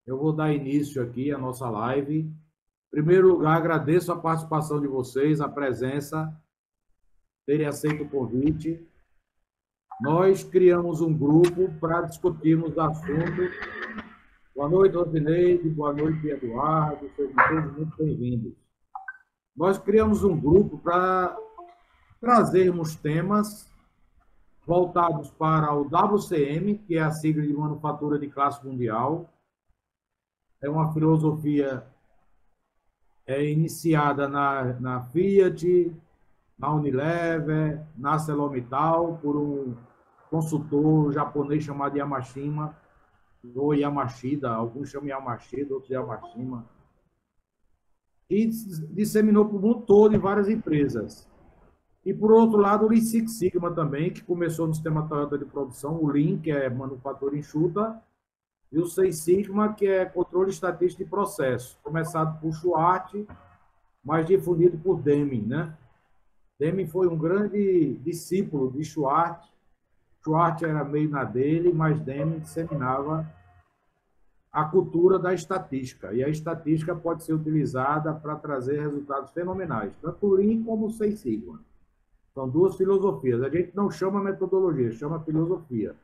Eu vou dar início aqui à nossa live. Em primeiro lugar, agradeço a participação de vocês, a presença, terem aceito o convite. Nós criamos um grupo para discutirmos assuntos. Boa noite, Rosineide. Boa noite, Eduardo. Sejam todos muito bem-vindos. Nós criamos um grupo para trazermos temas voltados para o WCM, que é a sigla de Manufatura de Classe Mundial. É uma filosofia iniciada na Fiat, na Unilever, na ArcelorMittal, por um consultor japonês chamado Yamashima, ou Yamashida, alguns chamam Yamashida, outros Yamashima, e disseminou para o mundo todo em várias empresas. E, por outro lado, o Lean Six Sigma também, que começou no sistema Toyota de produção, o Lean, que é manufatura enxuta, e o Seis Sigma, que é controle estatístico de processo, começado por Schwartz, mas difundido por Deming, né? Deming foi um grande discípulo de Schwartz. Schwartz era meio na dele, mas Deming disseminava a cultura da estatística. E a estatística pode ser utilizada para trazer resultados fenomenais, tanto o Lean como o Seis Sigma. São duas filosofias. A gente não chama metodologia, chama filosofia.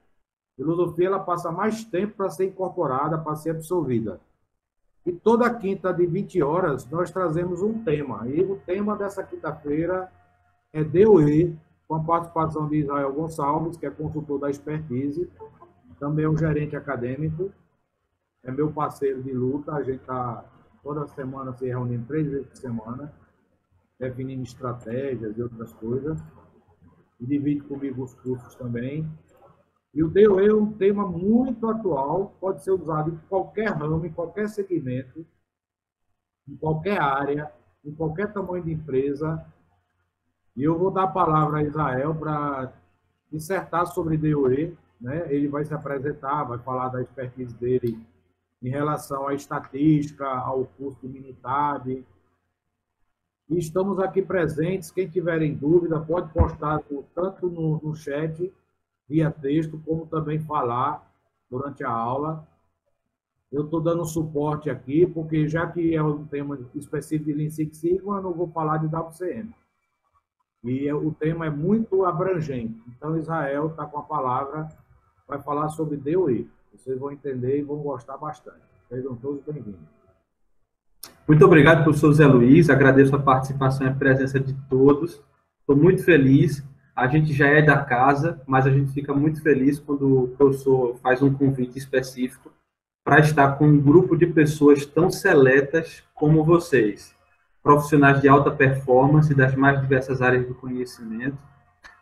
Filosofia, ela passa mais tempo para ser incorporada, para ser absorvida. E toda quinta de 20 horas nós trazemos um tema. E o tema dessa quinta-feira é DOE, com a participação de Israel Gonçalves, que é consultor da Expertise, também é um gerente acadêmico, é meu parceiro de luta. A gente está toda semana se reunindo 3 vezes por semana, definindo estratégias e outras coisas. E divide comigo os cursos também. E o DOE é um tema muito atual, pode ser usado em qualquer ramo, em qualquer segmento, em qualquer área, em qualquer tamanho de empresa. E eu vou dar a palavra a Israel para dissertar sobre DOE, né? Ele vai se apresentar, vai falar da expertise dele em relação à estatística, ao curso de Minitab. E estamos aqui presentes. Quem tiver em dúvida, pode postar tanto no chat, via texto, como também falar durante a aula. Eu estou dando suporte aqui, porque já que é um tema específico de Lean Six Sigma, eu não vou falar de WCM. E o tema é muito abrangente. Então, Israel está com a palavra, vai falar sobre DOE. Vocês vão entender e vão gostar bastante. Sejam todos bem-vindos. Muito obrigado, professor Zé Luiz. Agradeço a participação e a presença de todos. Estou muito feliz. A gente já é da casa, mas a gente fica muito feliz quando o professor faz um convite específico para estar com um grupo de pessoas tão seletas como vocês, profissionais de alta performance das mais diversas áreas do conhecimento.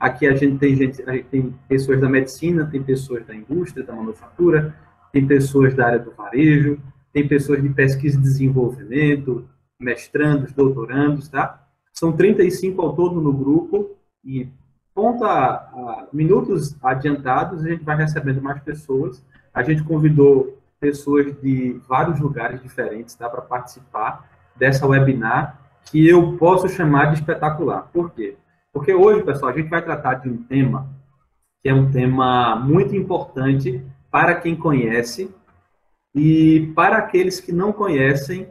Aqui a gente tem pessoas da medicina, tem pessoas da indústria, da manufatura, tem pessoas da área do varejo, tem pessoas de pesquisa e desenvolvimento, mestrandos, doutorandos, tá? São 35 ao todo no grupo e minutos adiantados, a gente vai recebendo mais pessoas. A gente convidou pessoas de vários lugares diferentes, tá, para participar dessa webinar, que eu posso chamar de espetacular. Por quê? Porque hoje, pessoal, a gente vai tratar de um tema que é um tema muito importante para quem conhece e para aqueles que não conhecem,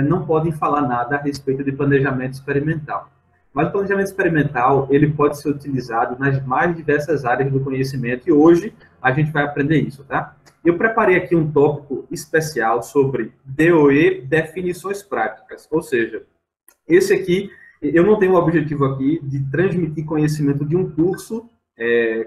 não podem falar nada a respeito de planejamento experimental. Mas o planejamento experimental, ele pode ser utilizado nas mais diversas áreas do conhecimento e hoje a gente vai aprender isso, tá? Eu preparei aqui um tópico especial sobre DOE, definições práticas, ou seja, esse aqui, eu não tenho o objetivo aqui de transmitir conhecimento de um curso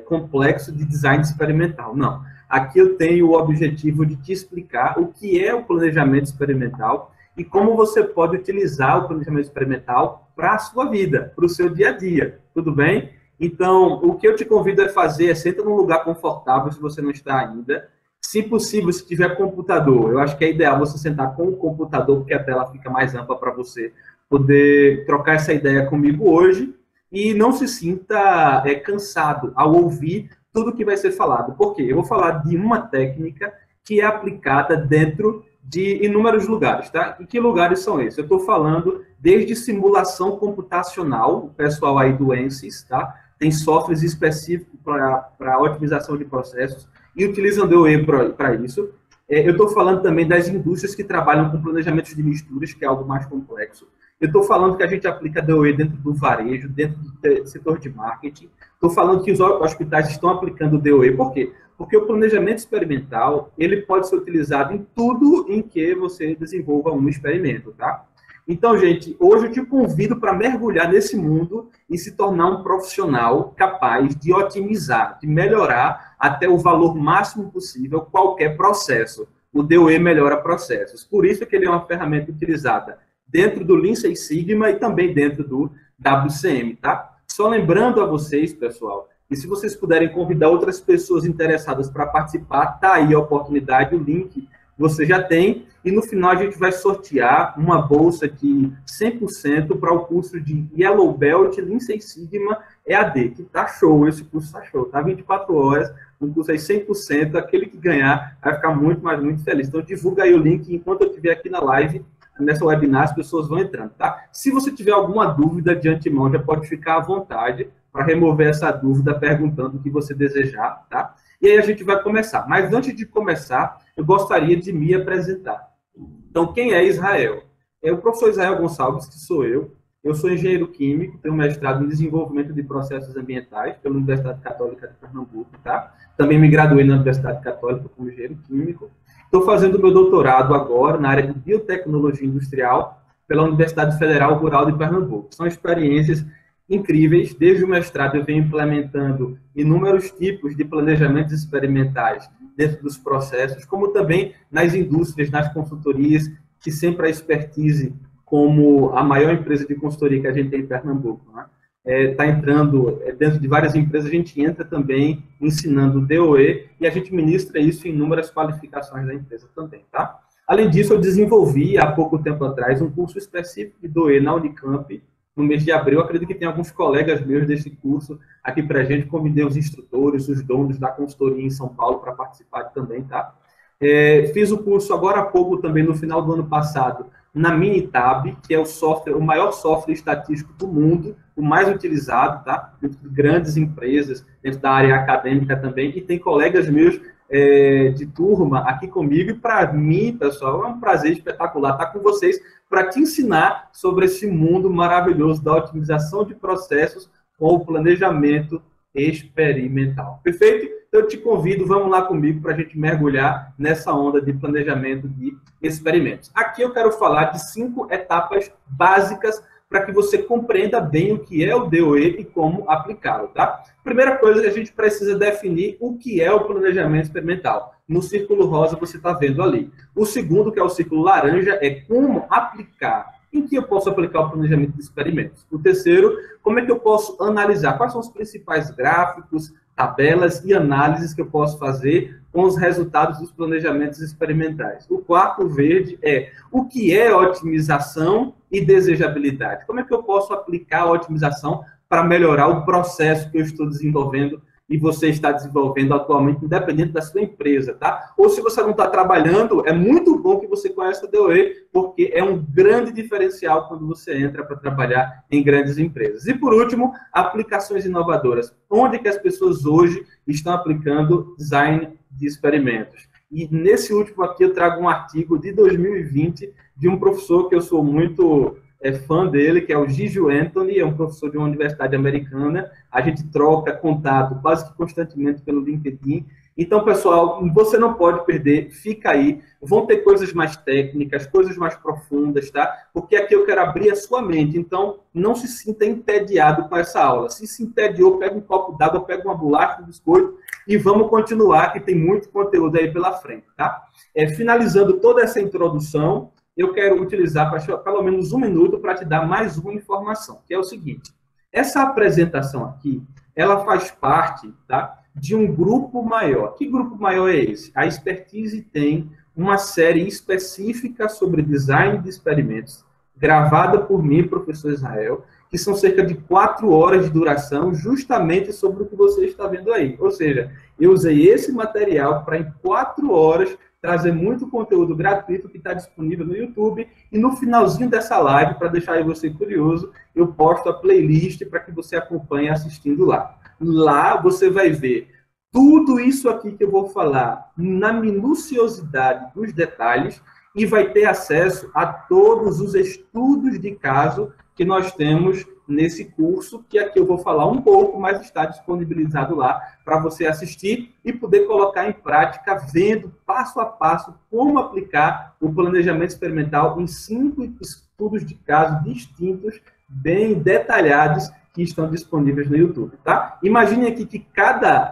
complexo de design experimental, não. Aqui eu tenho o objetivo de te explicar o que é o planejamento experimental e como você pode utilizar o planejamento experimental para a sua vida, para o seu dia a dia, tudo bem? Então, o que eu te convido a fazer é senta num lugar confortável, se você não está ainda. Se possível, se tiver computador, eu acho que é ideal você sentar com o computador, porque a tela fica mais ampla para você poder trocar essa ideia comigo hoje e não se sinta cansado ao ouvir tudo que vai ser falado. Por quê? Eu vou falar de uma técnica que é aplicada dentro de inúmeros lugares, tá? E que lugares são esses? Eu estou falando desde simulação computacional, o pessoal aí do ANSYS, tá? Tem softwares específicos para otimização de processos e utilizam DOE para isso. Eu estou falando também das indústrias que trabalham com planejamentos de misturas, que é algo mais complexo. Eu estou falando que a gente aplica DOE dentro do varejo, dentro do setor de marketing. Estou falando que os hospitais estão aplicando o DOE. Por quê? Porque o planejamento experimental, ele pode ser utilizado em tudo em que você desenvolva um experimento, tá? Então, gente, hoje eu te convido para mergulhar nesse mundo e se tornar um profissional capaz de otimizar, de melhorar até o valor máximo possível qualquer processo. O DOE melhora processos. Por isso que ele é uma ferramenta utilizada dentro do Lean Six Sigma e também dentro do WCM, tá? Só lembrando a vocês, pessoal, que se vocês puderem convidar outras pessoas interessadas para participar, tá aí a oportunidade, o link você já tem, e no final a gente vai sortear uma bolsa de 100% para o curso de Yellow Belt Lean Six Sigma EAD, que tá show, esse curso tá show, tá 24 horas, um curso aí 100%, aquele que ganhar vai ficar muito, mas muito feliz. Então divulga aí o link, enquanto eu estiver aqui na live, nessa webinar, as pessoas vão entrando, tá? Se você tiver alguma dúvida de antemão, já pode ficar à vontade para remover essa dúvida perguntando o que você desejar, tá? E aí a gente vai começar. Mas antes de começar, eu gostaria de me apresentar. Então, quem é Israel? É o professor Israel Gonçalves, que sou eu. Eu sou engenheiro químico, tenho mestrado em desenvolvimento de processos ambientais pela Universidade Católica de Pernambuco, tá? Também me graduei na Universidade Católica como engenheiro químico. Estou fazendo meu doutorado agora na área de biotecnologia industrial pela Universidade Federal Rural de Pernambuco. São experiências incríveis. Desde o mestrado eu venho implementando inúmeros tipos de planejamentos experimentais dentro dos processos, como também nas indústrias, nas consultorias, que sempre a expertise como a maior empresa de consultoria que a gente tem em Pernambuco, né? Está entrando dentro de várias empresas, a gente entra também ensinando DOE e a gente ministra isso em inúmeras qualificações da empresa também, tá? Além disso, eu desenvolvi há pouco tempo atrás um curso específico de DOE na Unicamp, no mês de abril. Eu acredito que tem alguns colegas meus desse curso aqui para a gente, convidei os instrutores, os donos da consultoria em São Paulo para participar também, tá? Fiz o curso agora há pouco também, no final do ano passado, na Minitab, que é o maior software estatístico do mundo, o mais utilizado, tá? Dentro de grandes empresas, dentro da área acadêmica também, e tem colegas meus de turma aqui comigo, e para mim, pessoal, é um prazer espetacular estar com vocês para te ensinar sobre esse mundo maravilhoso da otimização de processos com o planejamento experimental. Perfeito? Eu te convido, vamos lá comigo para a gente mergulhar nessa onda de planejamento de experimentos. Aqui eu quero falar de 5 etapas básicas para que você compreenda bem o que é o DOE e como aplicá-lo, tá? Primeira coisa, a gente precisa definir o que é o planejamento experimental. No círculo rosa você está vendo ali. O segundo, que é o círculo laranja, é como aplicar. Em que eu posso aplicar o planejamento de experimentos? O terceiro, como é que eu posso analisar? Quais são os principais gráficos, tabelas e análises que eu posso fazer com os resultados dos planejamentos experimentais? O quarto, verde, é o que é otimização e desejabilidade. Como é que eu posso aplicar a otimização para melhorar o processo que eu estou desenvolvendo e você está desenvolvendo atualmente, independente da sua empresa, tá? Ou se você não está trabalhando, é muito bom que você conheça a DOE, porque é um grande diferencial quando você entra para trabalhar em grandes empresas. E, por último, aplicações inovadoras. Onde que as pessoas hoje estão aplicando design de experimentos? E nesse último aqui eu trago um artigo de 2020 de um professor que eu sou muito fã dele, que é o Gigi Anthony, é um professor de uma universidade americana. A gente troca contato quase que constantemente pelo LinkedIn. Então, pessoal, você não pode perder, fica aí. Vão ter coisas mais técnicas, coisas mais profundas, tá? Porque aqui eu quero abrir a sua mente. Então, não se sinta entediado com essa aula. Se entediou, pega um copo d'água, pega uma bolacha, um biscoito e vamos continuar, que tem muito conteúdo aí pela frente, tá? Finalizando toda essa introdução, eu quero utilizar pelo menos 1 minuto para te dar mais uma informação, que é o seguinte. Essa apresentação aqui, ela faz parte, tá, de um grupo maior. Que grupo maior é esse? A Expertise tem uma série específica sobre design de experimentos, gravada por mim, professor Israel, que são cerca de 4 horas de duração, justamente sobre o que você está vendo aí. Ou seja, eu usei esse material para, em 4 horas, trazer muito conteúdo gratuito que está disponível no YouTube, e no finalzinho dessa live, para deixar aí você curioso, eu posto a playlist para que você acompanhe assistindo lá. Lá você vai ver tudo isso aqui que eu vou falar na minuciosidade dos detalhes e vai ter acesso a todos os estudos de caso que nós temos nesse curso, que aqui eu vou falar um pouco, mas está disponibilizado lá para você assistir e poder colocar em prática, vendo passo a passo como aplicar o planejamento experimental em 5 estudos de caso distintos, bem detalhados, que estão disponíveis no YouTube, tá? Imagine aqui que cada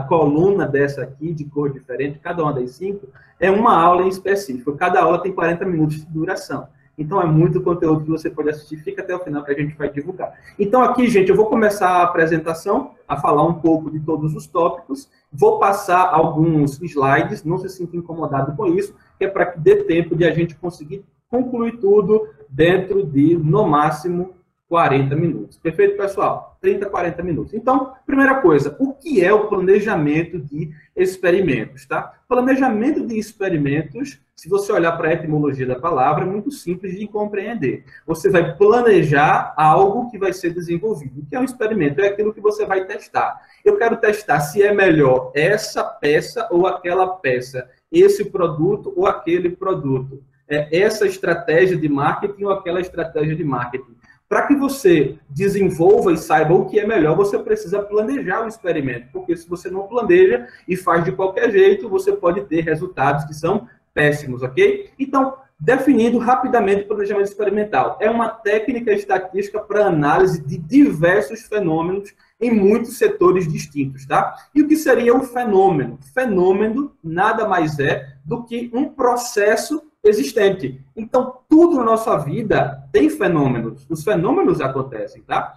coluna dessa aqui, de cor diferente, cada uma das 5, é uma aula em específico. Cada aula tem 40 minutos de duração. Então, é muito conteúdo que você pode assistir. Fica até o final que a gente vai divulgar. Então, aqui, gente, eu vou começar a apresentação, a falar um pouco de todos os tópicos. Vou passar alguns slides, não se sinta incomodado com isso, que é para que dê tempo de a gente conseguir concluir tudo dentro de, no máximo, 40 minutos. Perfeito, pessoal? 30, 40 minutos. Então, primeira coisa, o que é o planejamento de experimentos, tá? Planejamento de experimentos, se você olhar para a etimologia da palavra, é muito simples de compreender. Você vai planejar algo que vai ser desenvolvido. O que é um experimento? É aquilo que você vai testar. Eu quero testar se é melhor essa peça ou aquela peça, esse produto ou aquele produto, essa estratégia de marketing ou aquela estratégia de marketing. Para que você desenvolva e saiba o que é melhor, você precisa planejar o experimento, porque se você não planeja e faz de qualquer jeito, você pode ter resultados que são péssimos, ok? Então, definindo rapidamente o planejamento experimental. É uma técnica estatística para análise de diversos fenômenos em muitos setores distintos, tá? E o que seria o fenômeno? Fenômeno nada mais é do que um processo existente. Então, tudo na nossa vida tem fenômenos. Os fenômenos acontecem, tá?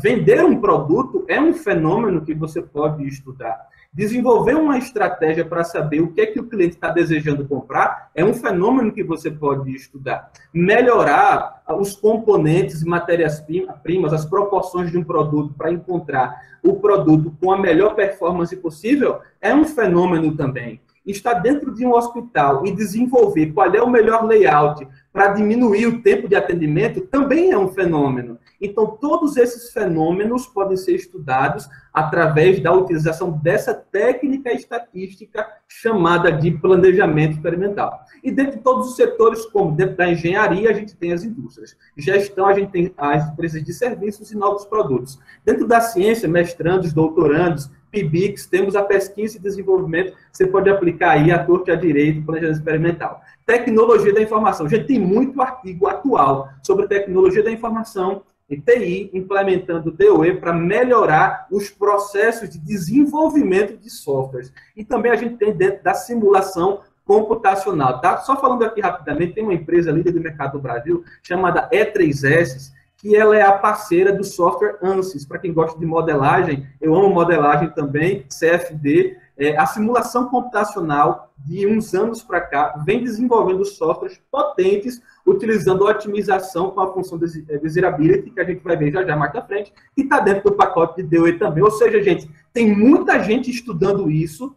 Vender um produto é um fenômeno que você pode estudar. Desenvolver uma estratégia para saber o que é que o cliente está desejando comprar é um fenômeno que você pode estudar. Melhorar os componentes e matérias-primas, as proporções de um produto para encontrar o produto com a melhor performance possível é um fenômeno também. Estar dentro de um hospital e desenvolver qual é o melhor layout para diminuir o tempo de atendimento também é um fenômeno. Então, todos esses fenômenos podem ser estudados através da utilização dessa técnica estatística chamada de planejamento experimental. E dentro de todos os setores, como dentro da engenharia, a gente tem as indústrias. Gestão, a gente tem as empresas de serviços e novos produtos. Dentro da ciência, mestrandos, doutorandos, PIBICs, temos a pesquisa e desenvolvimento, você pode aplicar aí a torta e a direito, planejamento experimental. Tecnologia da informação. A gente tem muito artigo atual sobre tecnologia da informação e TI, implementando DOE para melhorar os processos de desenvolvimento de softwares. E também a gente tem dentro da simulação computacional, tá? Só falando aqui rapidamente, tem uma empresa líder do mercado do Brasil, chamada E3S, que ela é a parceira do software ANSYS. Para quem gosta de modelagem, eu amo modelagem também, CFD. A simulação computacional, de uns anos para cá, vem desenvolvendo softwares potentes, utilizando otimização com a função de desirability, que a gente vai ver já mais à frente, e está dentro do pacote de DOE também. Ou seja, gente, tem muita gente estudando isso,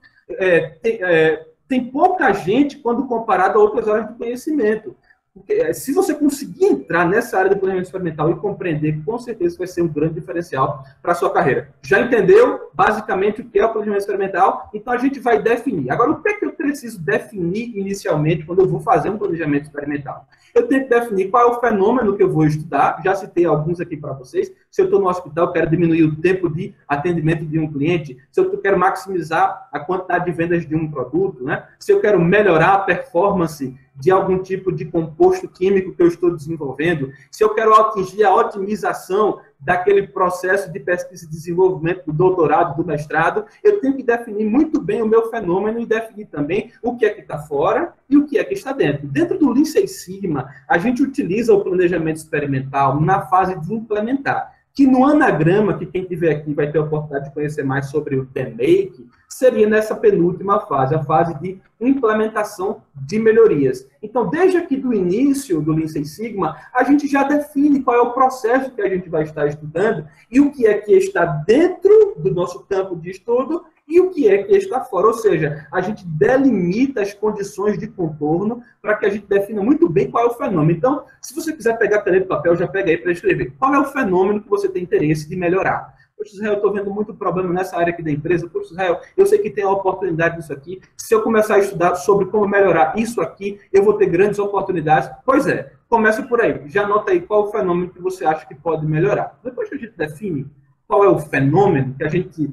tem pouca gente quando comparado a outras áreas do conhecimento. Porque, se você conseguir entrar nessa área do planejamento experimental e compreender, com certeza vai ser um grande diferencial para a sua carreira. Já entendeu, basicamente, o que é o planejamento experimental? Então, a gente vai definir. Agora, o que é que eu preciso definir inicialmente quando eu vou fazer um planejamento experimental? Eu tenho que definir qual é o fenômeno que eu vou estudar. Já citei alguns aqui para vocês. Se eu estou no hospital, quero diminuir o tempo de atendimento de um cliente. Se eu quero maximizar a quantidade de vendas de um produto, né? Se eu quero melhorar a performance de algum tipo de composto químico que eu estou desenvolvendo, se eu quero atingir a otimização daquele processo de pesquisa e desenvolvimento do doutorado, do mestrado, eu tenho que definir muito bem o meu fenômeno e definir também o que é que está fora e o que é que está dentro. Dentro do Lean Six Sigma, a gente utiliza o planejamento experimental na fase de implementar, que no anagrama, que quem estiver aqui vai ter a oportunidade de conhecer mais sobre o TMake, seria nessa penúltima fase, a fase de implementação de melhorias. Então, desde aqui do início do Lean Six Sigma, a gente já define qual é o processo que a gente vai estar estudando e o que é que está dentro do nosso campo de estudo e o que é que está fora. Ou seja, a gente delimita as condições de contorno para que a gente defina muito bem qual é o fenômeno. Então, se você quiser pegar caneta e papel, já pega aí para escrever. Qual é o fenômeno que você tem interesse de melhorar? Poxa, Israel, eu estou vendo muito problema nessa área aqui da empresa. Poxa, Israel, eu sei que tem a oportunidade disso aqui. Se eu começar a estudar sobre como melhorar isso aqui, eu vou ter grandes oportunidades. Pois é, começa por aí. Já anota aí qual o fenômeno que você acha que pode melhorar. Depois que a gente define qual é o fenômeno, que a gente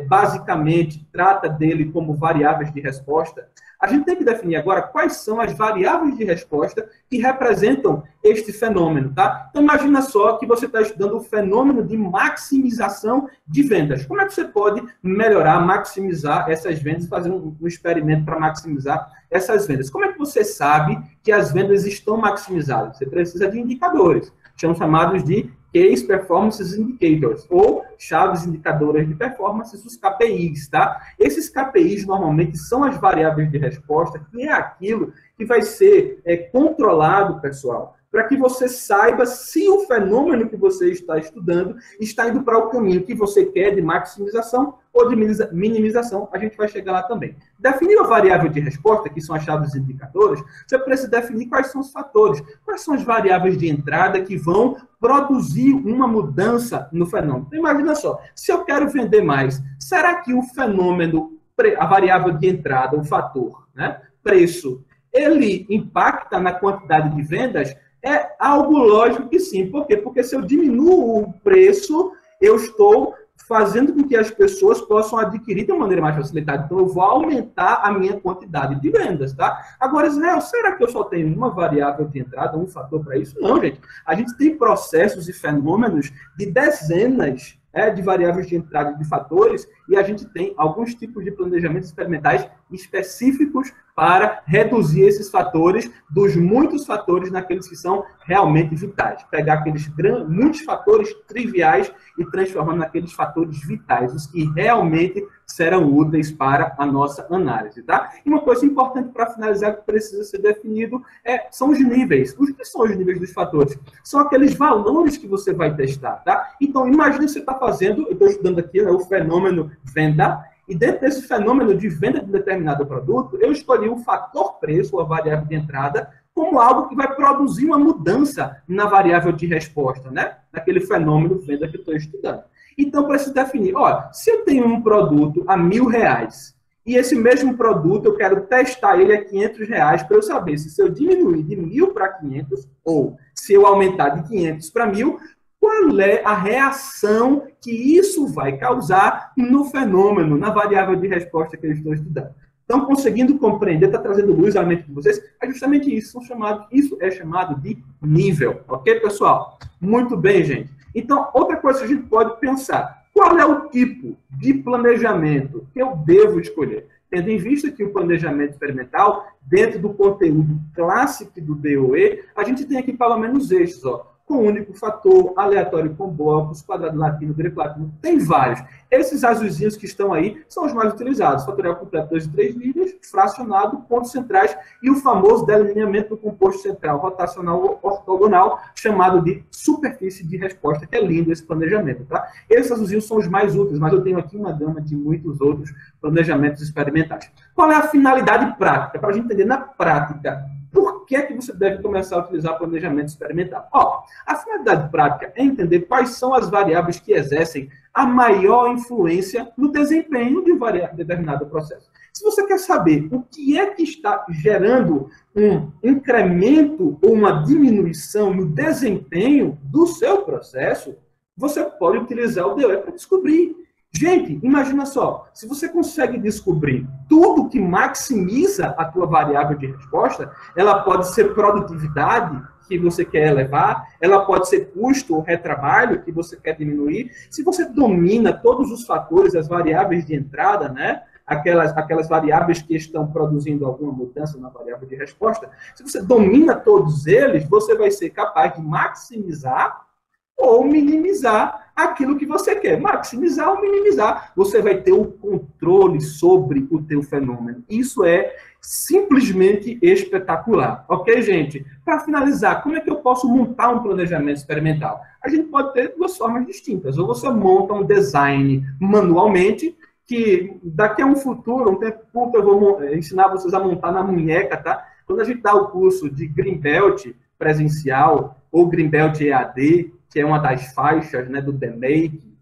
basicamente trata dele como variáveis de resposta, a gente tem que definir agora quais são as variáveis de resposta que representam este fenômeno, tá? Então, imagina só que você está estudando o fenômeno de maximização de vendas. Como é que você pode melhorar, maximizar essas vendas, fazer um experimento para maximizar essas vendas? Como é que você sabe que as vendas estão maximizadas? Você precisa de indicadores, são chamados de Case Performance Indicators, ou chaves indicadoras de performance, os KPIs, tá? Esses KPIs, normalmente, são as variáveis de resposta, que é aquilo que vai ser controlado, pessoal, para que você saiba se o fenômeno que você está estudando está indo para o caminho que você quer de maximização ou de minimização. A gente vai chegar lá também. Definir a variável de resposta, que são as chaves indicadoras, você precisa definir quais são os fatores, quais são as variáveis de entrada que vão produzir uma mudança no fenômeno. Então, imagina só, se eu quero vender mais, será que o fenômeno, a variável de entrada, o fator, né, preço, ele impacta na quantidade de vendas? É algo lógico que sim. Por quê? Porque se eu diminuo o preço, eu estou fazendo com que as pessoas possam adquirir de uma maneira mais facilitada. Então, eu vou aumentar a minha quantidade de vendas, tá? Agora, Israel, será que eu só tenho uma variável de entrada, um fator para isso? Não, gente. A gente tem processos e fenômenos de dezenas de variáveis de entrada e de fatores, e a gente tem alguns tipos de planejamentos experimentais específicos para reduzir esses fatores dos muitos fatores naqueles que são realmente vitais. Pegar aqueles muitos fatores triviais e transformar naqueles fatores vitais, os que realmente serão úteis para a nossa análise, tá? E uma coisa importante para finalizar que precisa ser definido são os níveis. Os que são os níveis dos fatores? São aqueles valores que você vai testar, tá? Então, imagine que você está fazendo, eu estou estudando aqui, o fenômeno venda, e dentro desse fenômeno de venda de determinado produto, eu escolhi o fator preço, a variável de entrada, como algo que vai produzir uma mudança na variável de resposta, né? Naquele fenômeno venda que eu estou estudando. Então, eu preciso definir, se eu tenho um produto a R$1.000, e esse mesmo produto eu quero testar ele a R$500 para eu saber se eu diminuir de 1.000 para 500, ou se eu aumentar de 500 para 1.000, qual é a reação que isso vai causar no fenômeno, na variável de resposta que eu estou estudando. Então, conseguindo compreender, está trazendo luz à mente de vocês, é justamente isso. Isso é chamado de nível. Ok, pessoal? Muito bem, gente. Então, outra coisa que a gente pode pensar, qual é o tipo de planejamento que eu devo escolher? Tendo em vista que o planejamento experimental, dentro do conteúdo clássico do DOE, a gente tem aqui pelo menos estes, com único fator, aleatório com blocos, quadrado latino, greco latino, tem vários. Esses azulzinhos que estão aí são os mais utilizados. Fatorial completo 2 e 3 linhas, fracionado, pontos centrais e o famoso delineamento do composto central rotacional ortogonal, chamado de superfície de resposta, que é lindo esse planejamento, tá? Esses azulzinhos são os mais úteis, mas eu tenho aqui uma gama de muitos outros planejamentos experimentais. Qual é a finalidade prática? Para a gente entender na prática, por que você deve começar a utilizar planejamento experimental? A finalidade prática é entender quais são as variáveis que exercem a maior influência no desempenho de determinado processo. Se você quer saber o que é que está gerando um incremento ou uma diminuição no desempenho do seu processo, você pode utilizar o DOE para descobrir. Gente, imagina só, se você consegue descobrir tudo que maximiza a tua variável de resposta, ela pode ser produtividade, que você quer elevar, ela pode ser custo ou retrabalho, que você quer diminuir. Se você domina todos os fatores, as variáveis de entrada, né? Aquelas variáveis que estão produzindo alguma mudança na variável de resposta, se você domina todos eles, você vai ser capaz de maximizar ou minimizar aquilo que você quer. Maximizar ou minimizar. Você vai ter o controle sobre o teu fenômeno. Isso é simplesmente espetacular. Ok, gente? Para finalizar, como é que eu posso montar um planejamento experimental? A gente pode ter duas formas distintas. Ou você monta um design manualmente, que daqui a um futuro, um tempo curto, eu vou ensinar vocês a montar na munheca, tá? Quando a gente dá o curso de Greenbelt presencial ou Greenbelt EAD, que é uma das faixas, né, do DMake,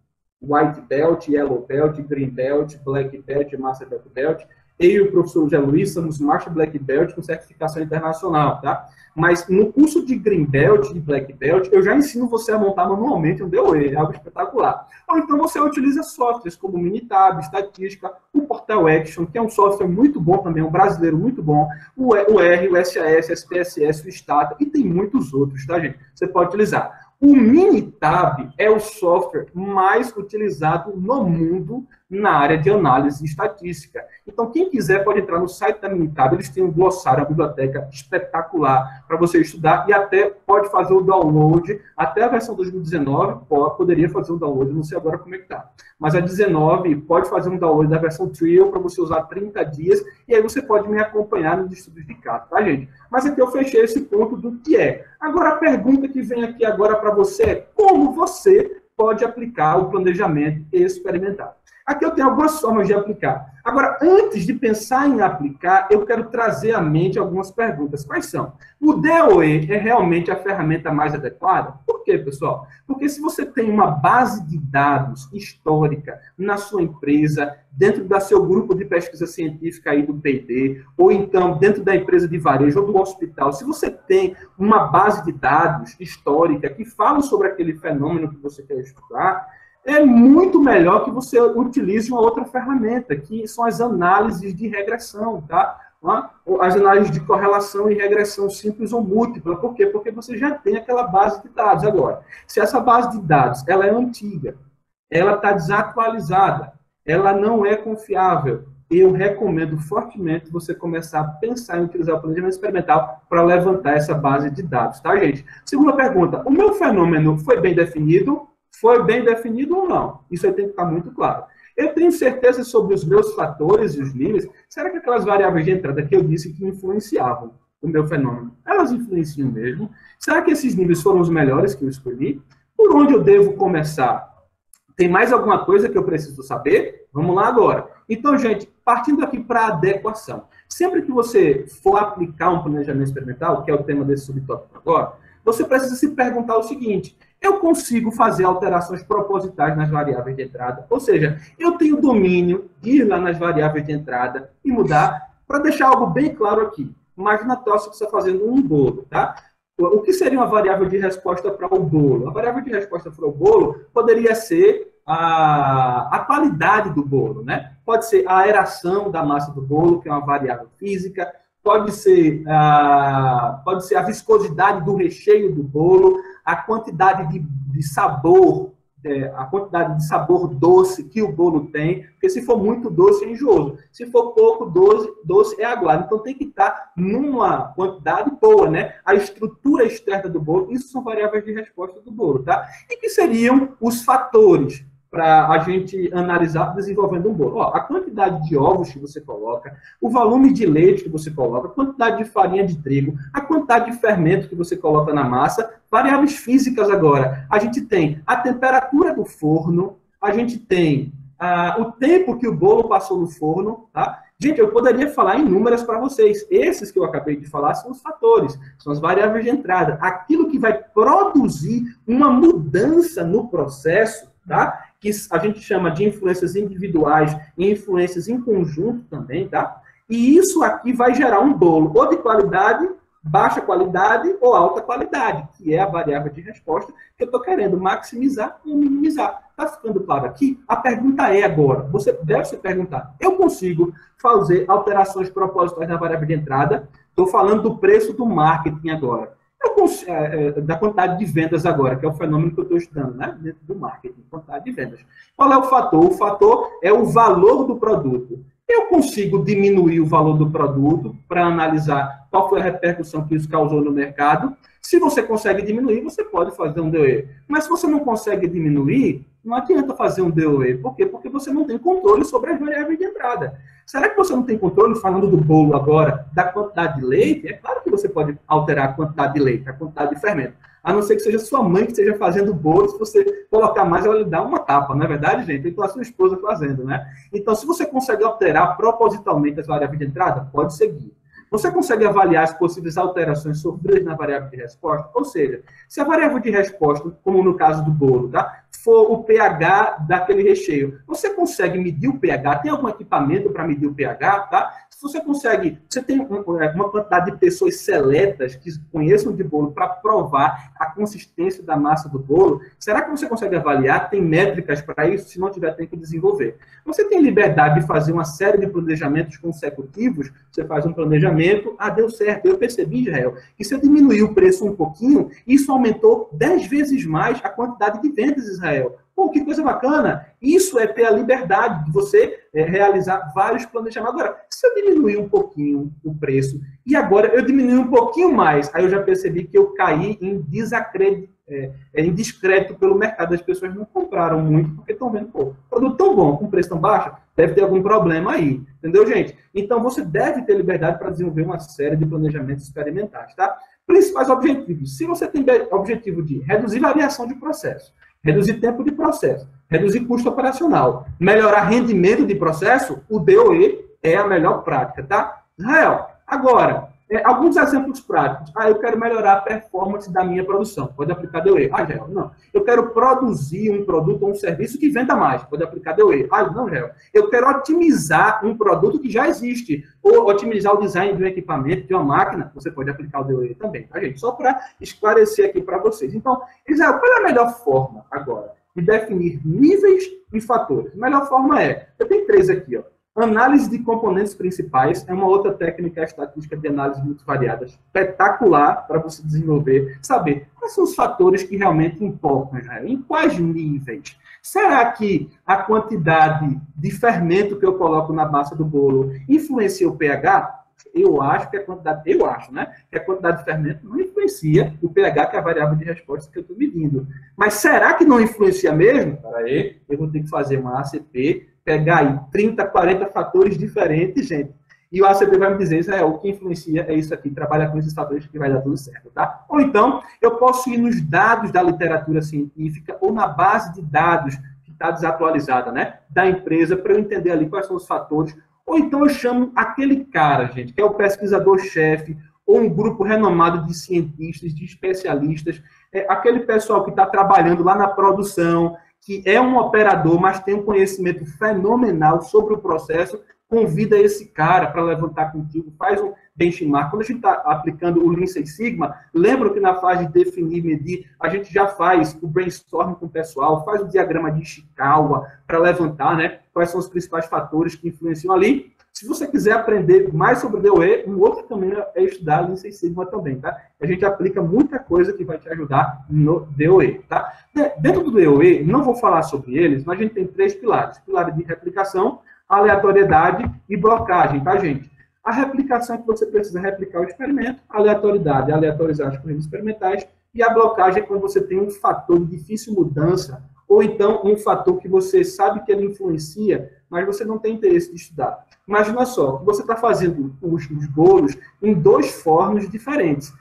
White Belt, Yellow Belt, Green Belt, Black Belt, Master Black Belt. Eu e o professor José Luiz somos Master Black Belt com certificação internacional, tá? Mas no curso de Green Belt e Black Belt, eu já ensino você a montar manualmente um DOE, algo espetacular. Ou então você utiliza softwares como Minitab, Estatística, o Portal Action, que é um software muito bom também, um brasileiro muito bom, o R, o SAS, o SPSS, o Stata, e tem muitos outros, tá, gente? Você pode utilizar. O Minitab é o software mais utilizado no mundo na área de análise estatística. Então, quem quiser pode entrar no site da Minitab, eles têm um glossário, uma biblioteca espetacular para você estudar e até pode fazer o download, até a versão 2019 poderia fazer o download, não sei agora como é que tá. Mas a 19 pode fazer um download da versão Trio para você usar 30 dias e aí você pode me acompanhar nos estudos de caso, tá, gente? Mas aqui eu fechei esse ponto do que é. Agora, a pergunta que vem aqui agora para você é como você pode aplicar o planejamento experimental. Aqui eu tenho algumas formas de aplicar. Agora, antes de pensar em aplicar, eu quero trazer à mente algumas perguntas. Quais são? O DOE é realmente a ferramenta mais adequada? Por quê, pessoal? Porque se você tem uma base de dados histórica na sua empresa, dentro do seu grupo de pesquisa científica aí do P&D, ou então dentro da empresa de varejo ou do hospital, se você tem uma base de dados histórica que fala sobre aquele fenômeno que você quer estudar, é muito melhor que você utilize uma outra ferramenta, que são as análises de regressão, tá? As análises de correlação e regressão simples ou múltipla. Por quê? Porque você já tem aquela base de dados. Agora, se essa base de dados ela é antiga, ela está desatualizada, ela não é confiável, eu recomendo fortemente você começar a pensar em utilizar o planejamento experimental para levantar essa base de dados, tá, gente? Segunda pergunta, o meu fenômeno foi bem definido? Foi bem definido ou não? Isso aí tem que estar muito claro. Eu tenho certeza sobre os meus fatores e os níveis. Será que aquelas variáveis de entrada que eu disse que influenciavam o meu fenômeno, elas influenciam mesmo? Será que esses níveis foram os melhores que eu escolhi? Por onde eu devo começar? Tem mais alguma coisa que eu preciso saber? Vamos lá agora. Então, gente, partindo aqui para a adequação. Sempre que você for aplicar um planejamento experimental, que é o tema desse subtópico agora, você precisa se perguntar o seguinte: eu consigo fazer alterações propositais nas variáveis de entrada? Ou seja, eu tenho domínio de ir lá nas variáveis de entrada e mudar. Para deixar algo bem claro aqui, imagina que você está fazendo um bolo, tá? O que seria uma variável de resposta para o bolo? A variável de resposta para o bolo poderia ser a qualidade do bolo, né? Pode ser a aeração da massa do bolo, que é uma variável física, pode ser a viscosidade do recheio do bolo, a quantidade de sabor, a quantidade de sabor doce que o bolo tem, porque se for muito doce é enjooso, se for pouco doce é aguado, então tem que estar numa quantidade boa, né? A estrutura externa do bolo, isso são variáveis de resposta do bolo, tá? E que seriam os fatores para a gente analisar desenvolvendo um bolo. Ó, a quantidade de ovos que você coloca, o volume de leite que você coloca, a quantidade de farinha de trigo, a quantidade de fermento que você coloca na massa, variáveis físicas agora. A gente tem a temperatura do forno, a gente tem o tempo que o bolo passou no forno, tá? Gente, eu poderia falar em números para vocês. Esses que eu acabei de falar são os fatores, são as variáveis de entrada. Aquilo que vai produzir uma mudança no processo, tá? Que a gente chama de influências individuais e influências em conjunto também, tá? E isso aqui vai gerar um bolo ou de qualidade, baixa qualidade ou alta qualidade, que é a variável de resposta que eu estou querendo maximizar ou minimizar. Está ficando claro aqui? A pergunta é agora, você deve se perguntar, eu consigo fazer alterações propositais na variável de entrada? Estou falando do preço do marketing agora. Da quantidade de vendas agora, que é o fenômeno que eu estou estudando, né? Dentro do marketing, quantidade de vendas. Qual é o fator? O fator é o valor do produto. Eu consigo diminuir o valor do produto para analisar qual foi a repercussão que isso causou no mercado. Se você consegue diminuir, você pode fazer um DOE. Mas se você não consegue diminuir, não adianta fazer um DOE. Por quê? Porque você não tem controle sobre as variáveis de entrada. Será que você não tem controle, falando do bolo agora, da quantidade de leite? É claro que você pode alterar a quantidade de leite, a quantidade de fermento. A não ser que seja sua mãe que esteja fazendo bolo, se você colocar mais, ela lhe dá uma tapa, não é verdade, gente? Então, a sua esposa fazendo, né? Então, se você consegue alterar propositalmente as variáveis de entrada, pode seguir. Você consegue avaliar as possíveis alterações sofridas na variável de resposta? Ou seja, se a variável de resposta, como no caso do bolo, tá? for o pH daquele recheio. Você consegue medir o pH? Tem algum equipamento para medir o pH? Tá? Se você consegue, você tem uma quantidade de pessoas seletas que conheçam de bolo para provar a consistência da massa do bolo, será que você consegue avaliar? Tem métricas para isso? Se não tiver, tem que desenvolver. Você tem liberdade de fazer uma série de planejamentos consecutivos? Você faz um planejamento, deu certo, eu percebi, Israel, que se eu diminuir o preço um pouquinho, isso aumentou 10 vezes mais a quantidade de vendas, Israel. Pô, que coisa bacana! Isso é ter a liberdade de você realizar vários planejamentos. Agora, se eu diminuir um pouquinho o preço, e agora eu diminui um pouquinho mais, aí eu já percebi que eu caí em em descrédito pelo mercado. As pessoas não compraram muito, porque estão vendo, pô, produto tão bom, com preço tão baixo, deve ter algum problema aí. Entendeu, gente? Então, você deve ter liberdade para desenvolver uma série de planejamentos experimentais, tá? Principais objetivos. Se você tem objetivo de reduzir variação de processo, reduzir tempo de processo, reduzir custo operacional, melhorar rendimento de processo, o DOE é a melhor prática, tá? Israel, agora, alguns exemplos práticos. Eu quero melhorar a performance da minha produção. Pode aplicar DOE. Israel, não. Eu quero produzir um produto ou um serviço que venda mais. Pode aplicar DOE. Não, Israel. Eu quero otimizar um produto que já existe. Ou otimizar o design de um equipamento, de uma máquina. Você pode aplicar o DOE também, tá, gente? Só para esclarecer aqui para vocês. Então, Israel, qual é a melhor forma agora de definir níveis e fatores? A melhor forma eu tenho 3 aqui, ó. Análise de componentes principais é uma outra técnica estatística de análise muito variada, espetacular para você desenvolver, saber quais são os fatores que realmente importam, Israel, em quais níveis. Será que a quantidade de fermento que eu coloco na massa do bolo influencia o pH? Eu acho, que a quantidade de fermento não influencia o pH, que é a variável de resposta que eu estou medindo. Mas será que não influencia mesmo? Peraí, eu vou ter que fazer uma ACP, pegar aí 30, 40 fatores diferentes, gente. E o ACP vai me dizer, Israel, o que influencia é isso aqui, trabalha com esses fatores que vai dar tudo certo, tá? Ou então, eu posso ir nos dados da literatura científica ou na base de dados que está desatualizada, né, da empresa, para eu entender ali quais são os fatores. Ou então eu chamo aquele cara, gente, que é o pesquisador-chefe, ou um grupo renomado de cientistas, de especialistas, aquele pessoal que está trabalhando lá na produção, que é um operador, mas tem um conhecimento fenomenal sobre o processo, convida esse cara para levantar contigo, faz um benchmark. Quando a gente está aplicando o Lean Six Sigma, lembra que na fase de definir, medir, a gente já faz o brainstorm com o pessoal, faz o diagrama de Ishikawa para levantar, né, quais são os principais fatores que influenciam ali. Se você quiser aprender mais sobre o DOE, um outro caminho é estudar Lean Six Sigma também, tá? A gente aplica muita coisa que vai te ajudar no DOE, tá? Dentro do DOE, não vou falar sobre eles, mas a gente tem 3 pilares. Pilar de replicação, aleatoriedade e blocagem, tá, gente? A replicação é que você precisa replicar o experimento, a aleatoriedade é aleatorizar as correntes experimentais, e a blocagem é quando você tem um fator de difícil mudança, ou então um fator que você sabe que ele influencia, mas você não tem interesse de estudar. Imagina só, que você está fazendo os bolos em 2 fornos diferentes.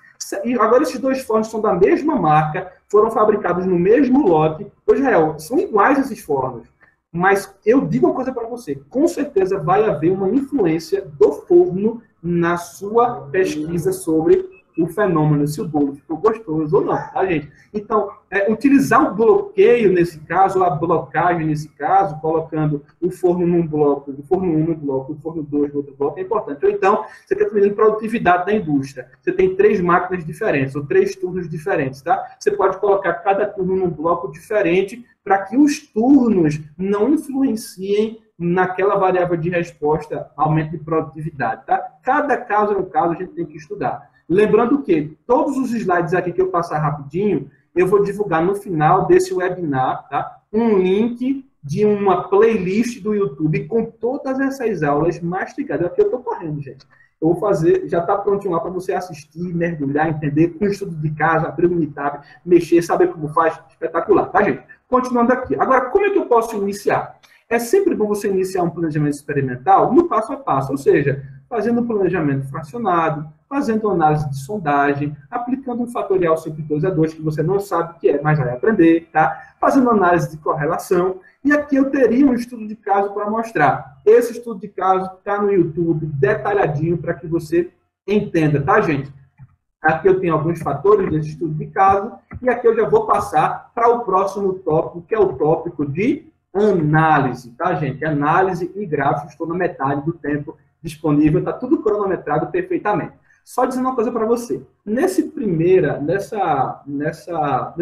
E agora esses 2 fornos são da mesma marca, foram fabricados no mesmo lote. Israel, são iguais esses fornos. Mas eu digo uma coisa para você, com certeza vai haver uma influência do forno na sua pesquisa sobre o fenômeno, se o bolo ficou gostoso ou não, tá, gente? Então, utilizar o bloqueio nesse caso, ou a blocagem nesse caso, colocando o forno num bloco, o forno 1 num bloco, o forno 2 no outro bloco, é importante. Ou então, você está medindo produtividade da indústria. Você tem 3 máquinas diferentes, ou 3 turnos diferentes, tá? Você pode colocar cada turno num bloco diferente, para que os turnos não influenciem naquela variável de resposta, aumento de produtividade, tá? Cada caso é um caso, a gente tem que estudar. Lembrando que todos os slides aqui que eu passar rapidinho, eu vou divulgar no final desse webinar, tá? Um link de uma playlist do YouTube com todas essas aulas mastigadas. Aqui eu estou correndo, gente. Eu vou fazer, já está prontinho lá para você assistir, mergulhar, entender, com estudo de casa, abrir o Unitab, mexer, saber como faz, espetacular, tá, gente? Continuando aqui. Agora, como é que eu posso iniciar? É sempre bom você iniciar um planejamento experimental no passo a passo, ou seja, fazendo um planejamento fracionado, fazendo análise de sondagem, aplicando um fatorial sempre 2 a 2, que você não sabe o que é, mas vai aprender, tá? Fazendo análise de correlação. E aqui eu teria um estudo de caso para mostrar. Esse estudo de caso está no YouTube, detalhadinho, para que você entenda, tá, gente? Aqui eu tenho alguns fatores desse estudo de caso, e aqui eu já vou passar para o próximo tópico, que é o tópico de análise, tá, gente? Análise e gráfico, estou na metade do tempo disponível, está tudo cronometrado perfeitamente. Só dizendo uma coisa para você. Nesse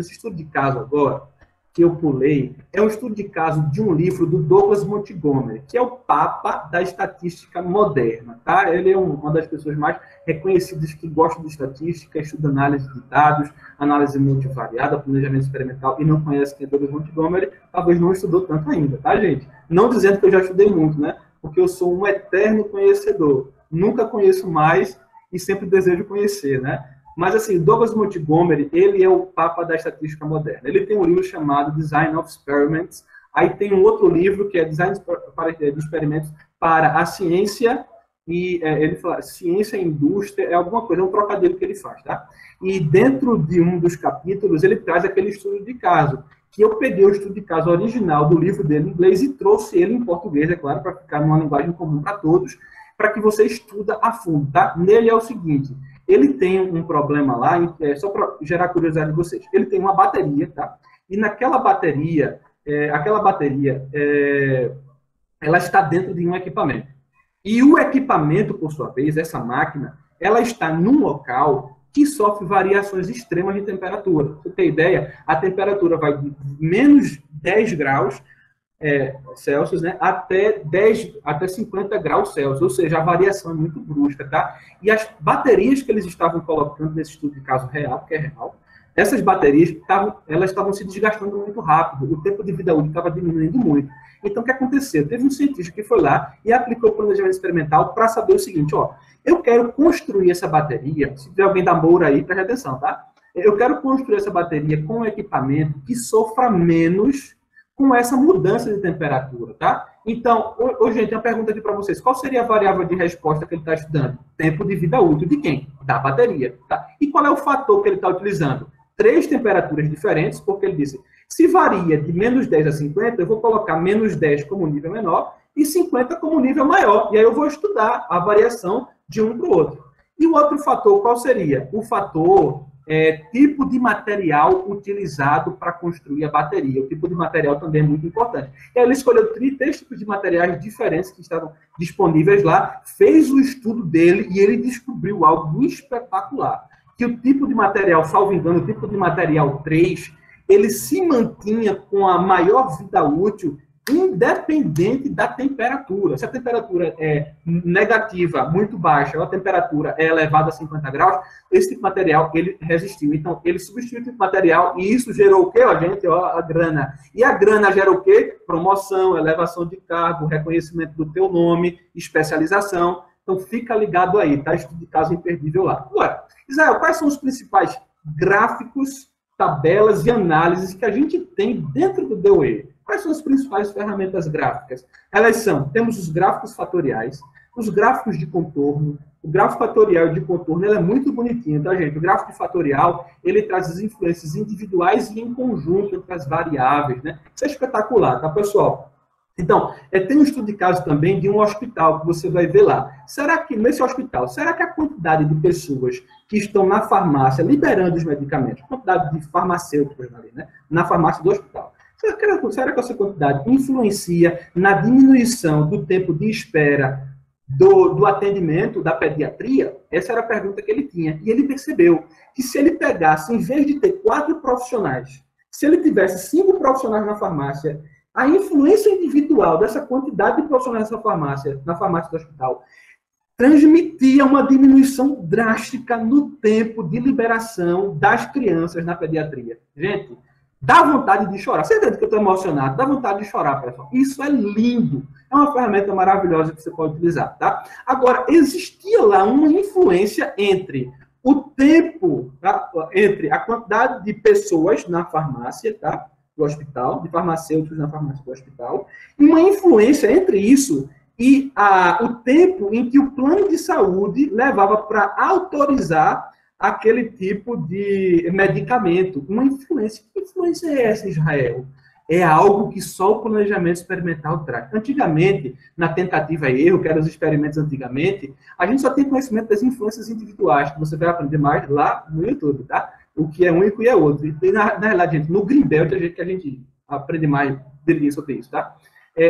estudo de caso agora, que eu pulei, é um estudo de caso de um livro do Douglas Montgomery, que é o papa da estatística moderna, tá? Ele é uma das pessoas mais reconhecidas que gosta de estatística, estuda análise de dados, análise multivariada, planejamento experimental, e não conhece quem é Douglas Montgomery, talvez não estudou tanto ainda, tá, gente? Não dizendo que eu já estudei muito, né? Porque eu sou um eterno conhecedor. Nunca conheço mais e sempre desejo conhecer, né? Mas, assim, Douglas Montgomery, ele é o papa da estatística moderna. Ele tem um livro chamado Design of Experiments. Aí tem um outro livro que é Design de Experimentos para a Ciência e ele fala Ciência e Indústria, é alguma coisa, é um trocadilho que ele faz, tá? E dentro de um dos capítulos, ele traz aquele estudo de caso, que eu peguei o estudo de caso original do livro dele em inglês e trouxe ele em português, é claro, para ficar numa linguagem comum para todos, para que você estuda a fundo, tá? Nele é o seguinte... Ele tem um problema lá, só para gerar curiosidade de vocês. Ele tem uma bateria, tá? E naquela bateria, ela está dentro de um equipamento. E o equipamento, por sua vez, essa máquina, ela está num local que sofre variações extremas de temperatura. Pra você ter ideia, a temperatura vai de menos 10 graus Celsius, né, até 50 graus Celsius, ou seja, a variação é muito brusca, tá? E as baterias que eles estavam colocando nesse estudo de caso real, que é real, essas baterias elas estavam se desgastando muito rápido, o tempo de vida útil estava diminuindo muito. Então, o que aconteceu? Teve um cientista que foi lá e aplicou o planejamento experimental para saber o seguinte, ó, eu quero construir essa bateria, se tiver alguém da Moura aí, preste atenção, tá? Eu quero construir essa bateria com um equipamento que sofra menos com essa mudança de temperatura, tá? Então, gente, tem uma pergunta aqui para vocês. Qual seria a variável de resposta que ele está estudando? Tempo de vida útil de quem? Da bateria, tá? E qual é o fator que ele está utilizando? 3 temperaturas diferentes, porque ele disse, se varia de menos 10 a 50, eu vou colocar menos 10 como nível menor e 50 como nível maior. E aí eu vou estudar a variação de um para o outro. E o outro fator, qual seria? O fator... tipo de material utilizado para construir a bateria. O tipo de material também é muito importante. E aí ele escolheu 3 tipos de materiais diferentes que estavam disponíveis lá, fez o estudo dele e ele descobriu algo espetacular. Que o tipo de material, salvo engano, o tipo de material 3, ele se mantinha com a maior vida útil independente da temperatura. Se a temperatura é negativa, muito baixa, ou a temperatura é elevada a 50 graus, esse tipo de material, ele resistiu. Então, ele substituiu o tipo de material e isso gerou o quê, ó, gente? Ó, a grana. E a grana gera o quê? Promoção, elevação de cargo, reconhecimento do teu nome, especialização. Então, fica ligado aí, tá? Estudo de caso imperdível lá. Agora, Israel, quais são os principais gráficos, tabelas e análises que a gente tem dentro do DOE? Quais são as principais ferramentas gráficas? Elas são, temos os gráficos fatoriais, os gráficos de contorno. O gráfico fatorial e de contorno, ele é muito bonitinho, tá, gente? O gráfico fatorial, ele traz as influências individuais e em conjunto entre as variáveis, né? Isso é espetacular, tá, pessoal? Então, tem um estudo de caso também de um hospital que você vai ver lá. Será que, nesse hospital, será que a quantidade de pessoas que estão na farmácia liberando os medicamentos, a quantidade de farmacêuticos ali, né, na farmácia do hospital, será que essa quantidade influencia na diminuição do tempo de espera do atendimento da pediatria? Essa era a pergunta que ele tinha. E ele percebeu que se ele pegasse, em vez de ter 4 profissionais, se ele tivesse 5 profissionais na farmácia, a influência individual dessa quantidade de profissionais na farmácia do hospital, transmitia uma diminuição drástica no tempo de liberação das crianças na pediatria. Gente, dá vontade de chorar. Você entende que eu estou emocionado? Dá vontade de chorar, pessoal. Isso é lindo. É uma ferramenta maravilhosa que você pode utilizar, tá? Agora, existia lá uma influência entre o tempo, tá? Entre a quantidade de pessoas na farmácia, tá? Do hospital, de farmacêuticos na farmácia do hospital, e uma influência entre isso e o tempo em que o plano de saúde levava para autorizar aquele tipo de medicamento. Uma influência. Que influência é essa, Israel? é algo que só o planejamento experimental traz. Antigamente, na tentativa e erro, que eram os experimentos antigamente, a gente só tem conhecimento das influências individuais, que você vai aprender mais lá no YouTube, tá? O que é único e é outro. E na realidade, gente, no Greenbelt que a gente aprende mais sobre isso, tá?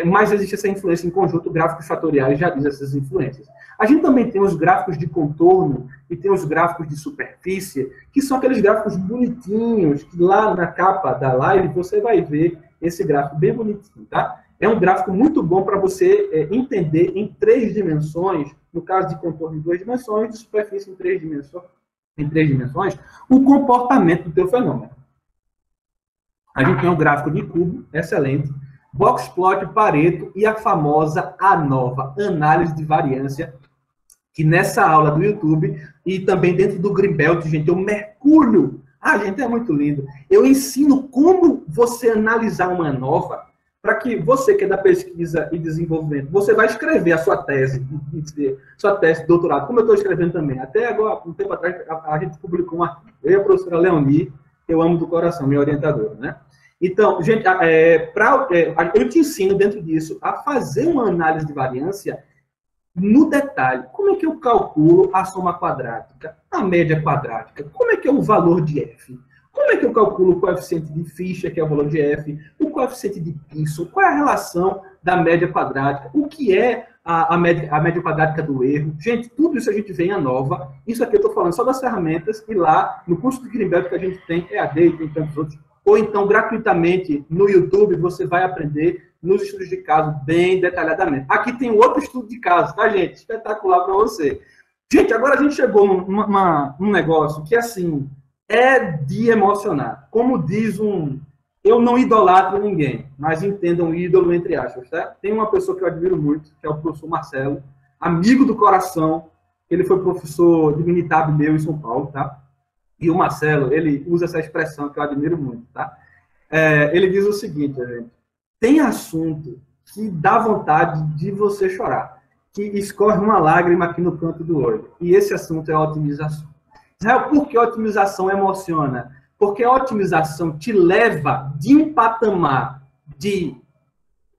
Mas existe essa influência em conjunto, gráficos fatoriais já diz essas influências. A gente também tem os gráficos de contorno e tem os gráficos de superfície, que são aqueles gráficos bonitinhos, que lá na capa da live você vai ver esse gráfico bem bonitinho, tá? É um gráfico muito bom para você entender em 3 dimensões, no caso de contorno em 2 dimensões, de superfície em 3 dimensões, o comportamento do teu fenômeno. A gente tem um gráfico de cubo, excelente, boxplot, Pareto e a famosa ANOVA, análise de variância, que nessa aula do YouTube e também dentro do Greenbelt, gente, eu mergulho. Gente, é muito lindo. Eu ensino como você analisar uma ANOVA para que você que é da pesquisa e desenvolvimento, você vai escrever a sua tese de doutorado, como eu estou escrevendo também. Até agora, um tempo atrás, a gente publicou um artigo. Eu e a professora Leoni, que eu amo do coração, minha orientadora, né? Então, gente, eu te ensino dentro disso a fazer uma análise de variância no detalhe. Como é que eu calculo a soma quadrática, a média quadrática? Como é que é o valor de F? Como é que eu calculo o coeficiente de Fischer, que é o valor de F, o coeficiente de Pearson? Qual é a relação da média quadrática? O que é a média quadrática do erro? Gente, tudo isso a gente vê em ANOVA. Isso aqui eu estou falando só das ferramentas, e lá, no curso de Greenbelt que a gente tem EAD e tem tantos outros, ou então gratuitamente no YouTube, você vai aprender nos estudos de caso bem detalhadamente. Aqui tem outro estudo de caso, tá, gente? Espetacular para você. Gente, agora a gente chegou num negócio que, assim, é de emocionar. Como diz eu não idolatro ninguém, mas entendam ídolo entre aspas, tá? Tem uma pessoa que eu admiro muito, que é o professor Marcelo, amigo do coração. Ele foi professor de militar meu em São Paulo, tá? E o Marcelo, ele usa essa expressão que eu admiro muito, tá? Ele diz o seguinte, gente, tem assunto que dá vontade de você chorar, que escorre uma lágrima aqui no canto do olho. E esse assunto é a otimização. Israel, por que a otimização emociona? Porque a otimização te leva de um patamar de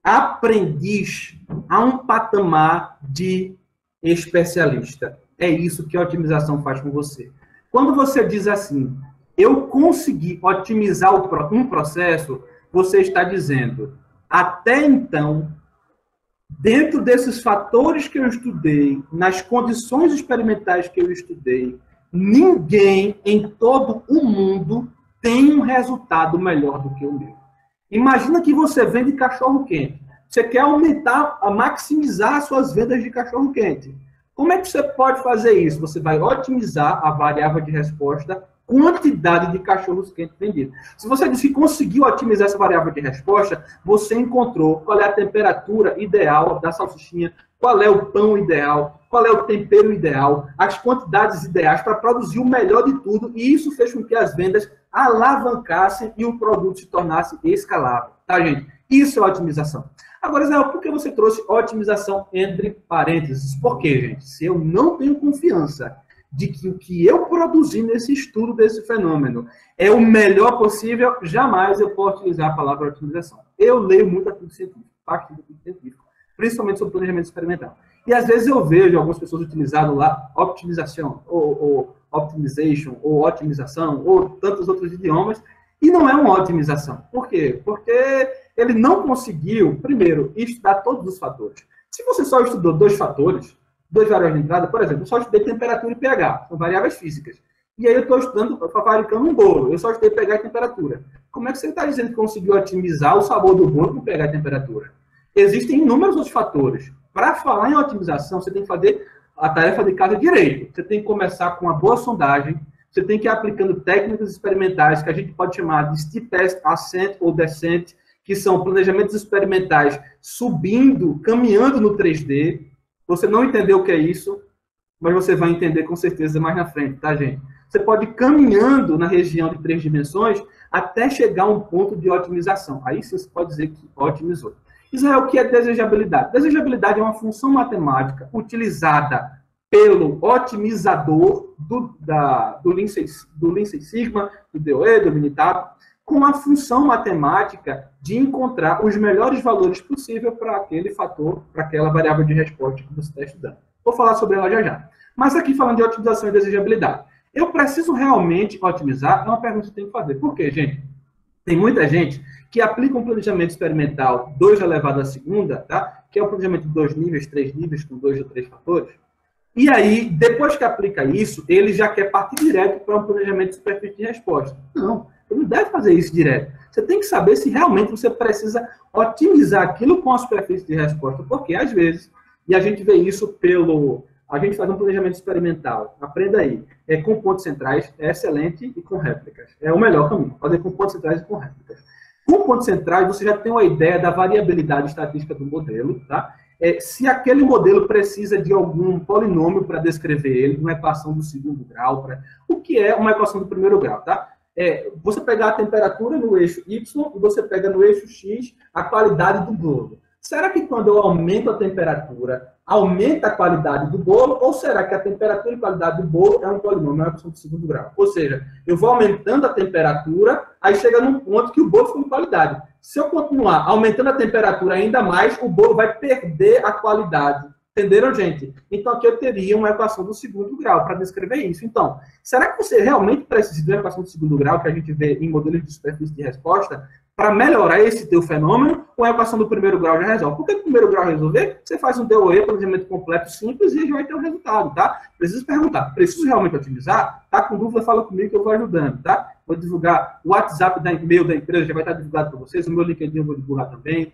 aprendiz a um patamar de especialista. É isso que a otimização faz com você. Quando você diz assim, eu consegui otimizar um processo, você está dizendo, até então, dentro desses fatores que eu estudei, nas condições experimentais que eu estudei, ninguém em todo o mundo tem um resultado melhor do que o meu. Imagina que você vende cachorro-quente. Você quer maximizar as suas vendas de cachorro-quente. Como é que você pode fazer isso? Você vai otimizar a variável de resposta, quantidade de cachorros quentes vendidos. Se você conseguiu otimizar essa variável de resposta, você encontrou qual é a temperatura ideal da salsichinha, qual é o pão ideal, qual é o tempero ideal, as quantidades ideais para produzir o melhor de tudo, e isso fez com que as vendas alavancassem e o produto se tornasse escalável. Tá, gente? Isso é otimização. Agora, Zé, por que você trouxe otimização entre parênteses? Por quê, gente? Se eu não tenho confiança de que o que eu produzi nesse estudo desse fenômeno é o melhor possível, jamais eu posso utilizar a palavra otimização. Eu leio muito artigo científico, parte do artigo científico, principalmente sobre planejamento experimental. E às vezes eu vejo algumas pessoas utilizando lá optimização, ou optimization, ou otimização, ou tantos outros idiomas, e não é uma otimização. Por quê? Porque ele não conseguiu, primeiro, estudar todos os fatores. Se você só estudou 2 fatores, 2 variáveis de entrada, por exemplo, eu só estudei temperatura e pH, são variáveis físicas. E aí eu estou estudando, fabricando um bolo, eu só estudei pH e temperatura. Como é que você está dizendo que conseguiu otimizar o sabor do bolo com pH e temperatura? Existem inúmeros outros fatores. Para falar em otimização, você tem que fazer a tarefa de casa direito. Você tem que começar com uma boa sondagem, você tem que ir aplicando técnicas experimentais, que a gente pode chamar de steep test, ascent ou descent, que são planejamentos experimentais subindo, caminhando no 3D. Você não entendeu o que é isso, mas você vai entender com certeza mais na frente, tá, gente? Você pode ir caminhando na região de 3 dimensões até chegar a um ponto de otimização. Aí sim você pode dizer que otimizou. Israel, o que é desejabilidade? Desejabilidade é uma função matemática utilizada pelo otimizador do Lean Six Sigma, do DOE, do Minitab, com a função matemática de encontrar os melhores valores possíveis para aquele fator, para aquela variável de resposta que você está estudando. Vou falar sobre ela já já. Mas aqui falando de otimização e desejabilidade. Eu preciso realmente otimizar? É uma pergunta que eu tenho que fazer. Por quê, gente? Tem muita gente que aplica um planejamento experimental 2 elevado à segunda, tá? Que é um planejamento de 2 níveis, 3 níveis, com 2 ou 3 fatores. E aí, depois que aplica isso, ele já quer partir direto para um planejamento de superfície de resposta. Não, ele não deve fazer isso direto. Você tem que saber se realmente você precisa otimizar aquilo com a superfície de resposta, porque às vezes, e a gente vê isso pelo... A gente faz um planejamento experimental, aprenda aí, com pontos centrais, é excelente, e com réplicas. É o melhor caminho, fazer com pontos centrais e com réplicas. Com pontos centrais, você já tem uma ideia da variabilidade estatística do modelo, tá? Se aquele modelo precisa de algum polinômio para descrever ele, uma equação do segundo grau, o que é uma equação do primeiro grau, tá? Você pegar a temperatura no eixo Y e você pega no eixo X a qualidade do bolo. Será que quando eu aumento a temperatura, aumenta a qualidade do bolo? Ou será que a temperatura e qualidade do bolo é um polinômio, é uma equação do segundo grau? Ou seja, eu vou aumentando a temperatura, aí chega num ponto que o bolo ficou em qualidade. Se eu continuar aumentando a temperatura ainda mais, o bolo vai perder a qualidade. Entenderam, gente? Então, aqui eu teria uma equação do segundo grau para descrever isso. Então, será que você realmente precisa de uma equação do segundo grau que a gente vê em modelos de superfície de resposta para melhorar esse teu fenômeno, ou a equação do primeiro grau já resolve? Porque o primeiro grau resolver, você faz um DOE, planejamento completo, simples, e já vai ter o resultado, tá? Preciso perguntar, preciso realmente otimizar? Tá com dúvida, fala comigo que eu vou ajudando, tá? Vou divulgar o WhatsApp da e-mail da empresa, já vai estar divulgado para vocês, o meu LinkedIn eu vou divulgar também,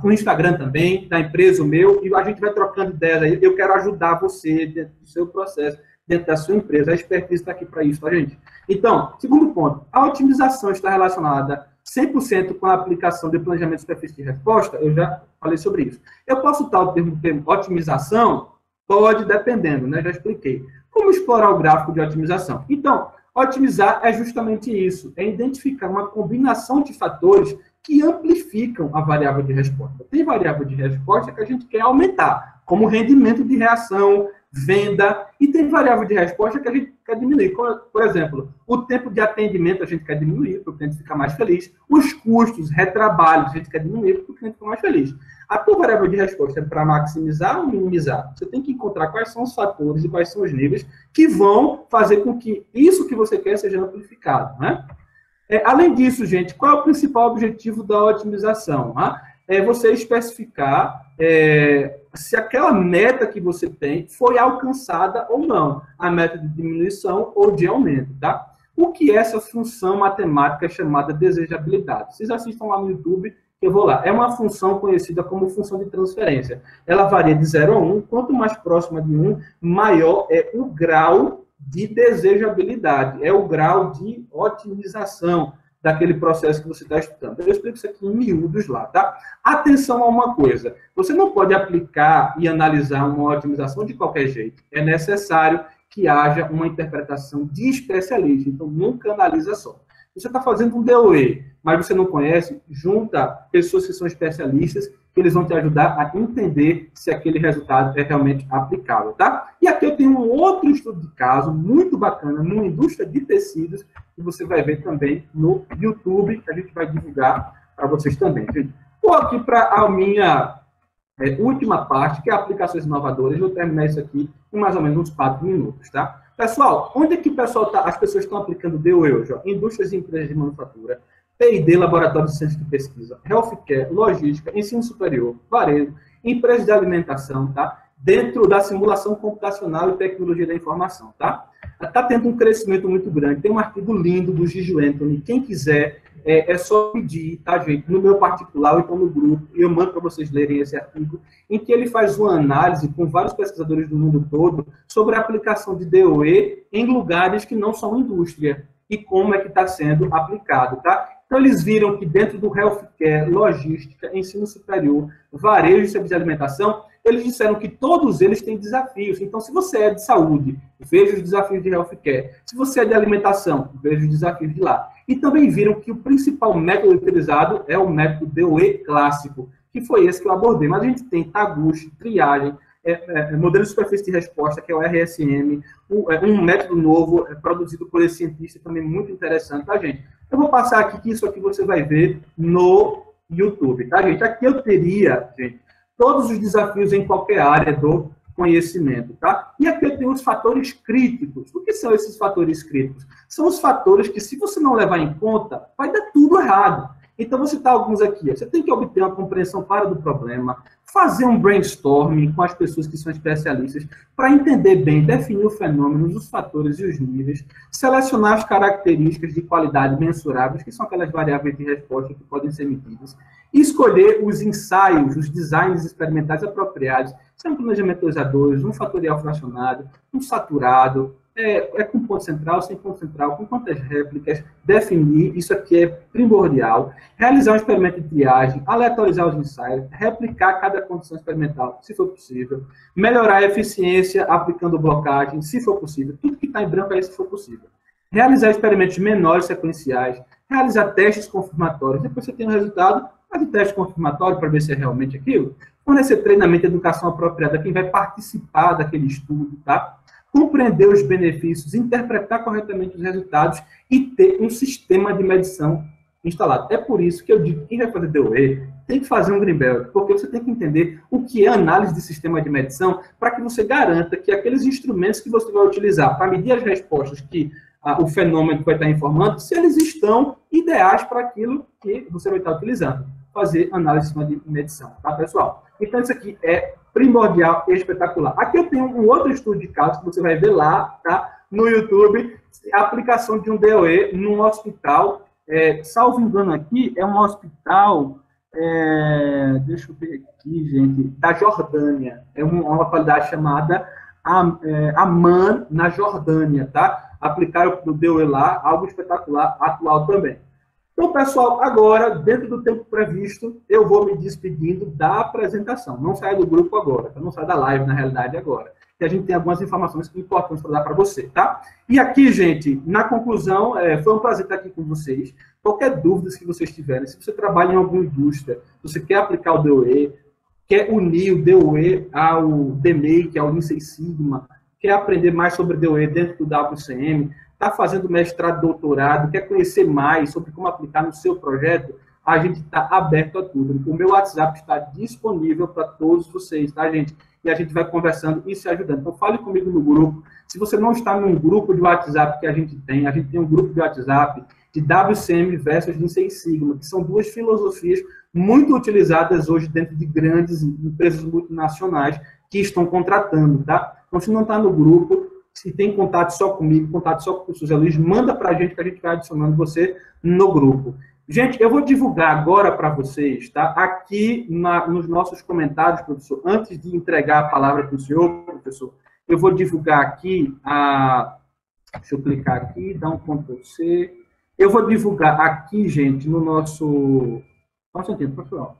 o Instagram também, da empresa, o meu, e a gente vai trocando ideias aí. Eu quero ajudar você dentro do seu processo, dentro da sua empresa. A expertise está aqui para isso, tá, gente? Então, segundo ponto, a otimização está relacionada 100% com a aplicação de planejamento de superfície de resposta. Eu já falei sobre isso. Eu posso usar o termo otimização? Pode, dependendo, né? Já expliquei. Como explorar o gráfico de otimização? Então, otimizar é justamente isso, é identificar uma combinação de fatores que amplificam a variável de resposta. Tem variável de resposta que a gente quer aumentar, como rendimento de reação, venda, e tem variável de resposta que a gente quer diminuir. Por exemplo, o tempo de atendimento a gente quer diminuir, para o cliente ficar mais feliz. Os custos, retrabalhos, a gente quer diminuir para o cliente ficar mais feliz. A tua variável de resposta é para maximizar ou minimizar? Você tem que encontrar quais são os fatores e quais são os níveis que vão fazer com que isso que você quer seja amplificado, né? Além disso, gente, qual é o principal objetivo da otimização? É você especificar se aquela meta que você tem foi alcançada ou não, a meta de diminuição ou de aumento, tá? O que é essa função matemática chamada desejabilidade? Vocês assistam lá no YouTube, que eu vou lá. É uma função conhecida como função de transferência. Ela varia de 0 a 1, quanto mais próxima de 1, maior é o grau de desejabilidade, é o grau de otimização daquele processo que você está estudando. Eu explico isso aqui em miúdos lá, tá? Atenção a uma coisa, você não pode aplicar e analisar uma otimização de qualquer jeito. É necessário que haja uma interpretação de especialista, então nunca analisa só. Você está fazendo um DOE, mas você não conhece, junta pessoas que são especialistas, que eles vão te ajudar a entender se aquele resultado é realmente aplicável, tá? E aqui eu tenho um outro estudo de caso muito bacana, numa indústria de tecidos, que você vai ver também no YouTube, que a gente vai divulgar para vocês também, gente. Vou aqui para a minha última parte, que é aplicações inovadoras. Eu vou terminar isso aqui em mais ou menos uns 4 minutos, tá? Pessoal, onde é que as pessoas estão aplicando DOE hoje? Indústrias e empresas de manufatura, P&D, laboratório de ciência de pesquisa, healthcare, logística, ensino superior, varejo, empresas de alimentação, tá? Dentro da simulação computacional e tecnologia da informação, tá? Está tendo um crescimento muito grande. Tem um artigo lindo do Gigi Anthony. Quem quiser, é só pedir, tá, gente? No meu particular, ou então no grupo, eu mando para vocês lerem esse artigo, em que ele faz uma análise com vários pesquisadores do mundo todo sobre a aplicação de DOE em lugares que não são indústria e como é que está sendo aplicado, tá? Então, eles viram que dentro do healthcare, logística, ensino superior, varejo e serviço de alimentação, eles disseram que todos eles têm desafios. Então, se você é de saúde, veja os desafios de healthcare. Se você é de alimentação, veja os desafios de lá. E também viram que o principal método utilizado é o método DOE clássico, que foi esse que eu abordei. Mas a gente tem Taguchi, triagem, modelo de superfície de resposta, que é o RSM, um método novo produzido por esse cientista também muito interessante, tá, gente? Eu vou passar aqui, que isso aqui você vai ver no YouTube, tá, gente? Aqui eu teria, gente, todos os desafios em qualquer área do conhecimento, tá? E aqui eu tenho os fatores críticos. O que são esses fatores críticos? São os fatores que, se você não levar em conta, vai dar tudo errado. Então, vou citar alguns aqui. Você tem que obter uma compreensão clara do problema, fazer um brainstorming com as pessoas que são especialistas para entender bem, definir o fenômeno, os fatores e os níveis, selecionar as características de qualidade mensuráveis, que são aquelas variáveis de resposta que podem ser medidas, escolher os ensaios, os designs experimentais apropriados, são planejamentos, um fatorial fracionado, um saturado, com ponto central, sem ponto central, com quantas réplicas, definir, isso aqui é primordial, realizar um experimento de triagem, aleatorizar os ensaios, replicar cada condição experimental, se for possível, melhorar a eficiência aplicando blocagem, se for possível, tudo que está em branco é se for possível, realizar experimentos menores sequenciais, realizar testes confirmatórios, depois você tem o resultado, faz o teste confirmatório para ver se é realmente aquilo, fornecer treinamento e educação apropriada a quem vai participar daquele estudo, tá? Compreender os benefícios, interpretar corretamente os resultados e ter um sistema de medição instalado. É por isso que eu digo que quem vai fazer DOE tem que fazer um Greenbelt, porque você tem que entender o que é análise de sistema de medição para que você garanta que aqueles instrumentos que você vai utilizar para medir as respostas que o fenômeno vai estar informando, se eles estão ideais para aquilo que você vai estar utilizando. Fazer análise de sistema de medição, tá, pessoal? Então, isso aqui é primordial e espetacular. Aqui eu tenho um outro estudo de caso que você vai ver lá, tá? No YouTube, a aplicação de um DOE num hospital, salvo engano aqui, é um hospital, deixa eu ver aqui, gente, da Jordânia. É uma localidade chamada Amman, na Jordânia, tá? Aplicaram o DOE lá, algo espetacular, atual também. Então, pessoal, agora, dentro do tempo previsto, eu vou me despedindo da apresentação. Não saia do grupo agora, não saia da live, na realidade, agora. Que a gente tem algumas informações importantes para dar para você, tá? E aqui, gente, na conclusão, foi um prazer estar aqui com vocês. Qualquer dúvida que vocês tiverem, se você trabalha em alguma indústria, se você quer aplicar o DOE, quer unir o DOE ao DMake, ao Lean Six Sigma, quer aprender mais sobre DOE dentro do WCM, está fazendo mestrado, doutorado, quer conhecer mais sobre como aplicar no seu projeto, a gente está aberto a tudo. O meu WhatsApp está disponível para todos vocês, tá, gente? E a gente vai conversando e se ajudando. Então, fale comigo no grupo. Se você não está num grupo de WhatsApp que a gente tem um grupo de WhatsApp de WCM versus Lean Six Sigma, que são duas filosofias muito utilizadas hoje dentro de grandes empresas multinacionais que estão contratando, tá? Então, se não está no grupo, se tem contato só comigo, contato só com o professor Zé Luiz, manda para a gente que a gente vai adicionando você no grupo. Gente, eu vou divulgar agora para vocês, tá? Aqui nos nossos comentários, professor, antes de entregar a palavra para o senhor, professor, eu vou divulgar aqui deixa eu clicar aqui, dar um Ctrl+C. Eu vou divulgar aqui, gente, no nosso... Nossa, tempo, professor.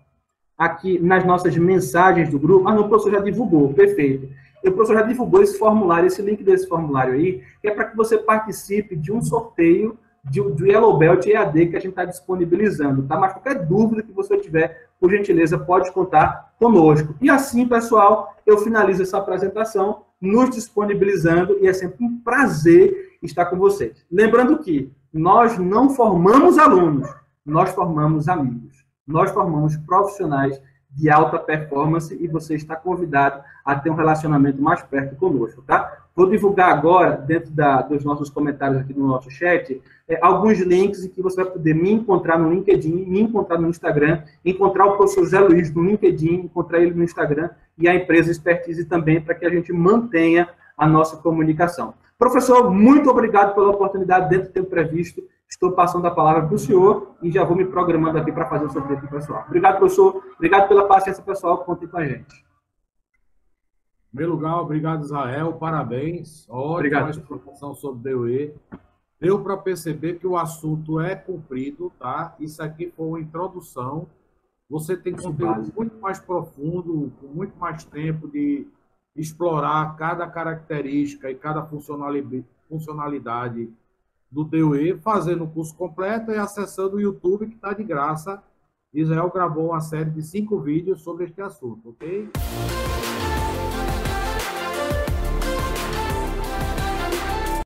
Aqui nas nossas mensagens do grupo. Ah, não, o professor já divulgou, perfeito. O professor já divulgou esse formulário, esse link desse formulário aí, que é para que você participe de um sorteio do Yellow Belt EAD que a gente está disponibilizando, tá? Mas qualquer dúvida que você tiver, por gentileza, pode contar conosco. E assim, pessoal, eu finalizo essa apresentação, nos disponibilizando, e é sempre um prazer estar com vocês. Lembrando que nós não formamos alunos, nós formamos amigos. Nós formamos profissionais de alta performance e você está convidado a ter um relacionamento mais perto conosco, tá? Vou divulgar agora, dentro dos nossos comentários aqui no nosso chat, alguns links em que você vai poder me encontrar no LinkedIn, me encontrar no Instagram, encontrar o professor Zé Luiz no LinkedIn, encontrar ele no Instagram e a empresa Expertise também, para que a gente mantenha a nossa comunicação. Professor, muito obrigado pela oportunidade dentro do tempo previsto. Estou passando a palavra para o senhor e já vou me programando aqui para fazer o sorteio com o pessoal. Obrigado, professor. Obrigado pela paciência, pessoal. Contem com a gente. Em primeiro lugar, obrigado, Israel. Parabéns. Ótima explicação sobre DOE. Deu para perceber que o assunto é comprido, tá? Isso aqui foi uma introdução. Você tem que subir muito mais profundo, com muito mais tempo de explorar cada característica e cada funcionalidade do DOE, fazendo o curso completo e acessando o YouTube, que está de graça. Israel gravou uma série de 5 vídeos sobre este assunto, ok?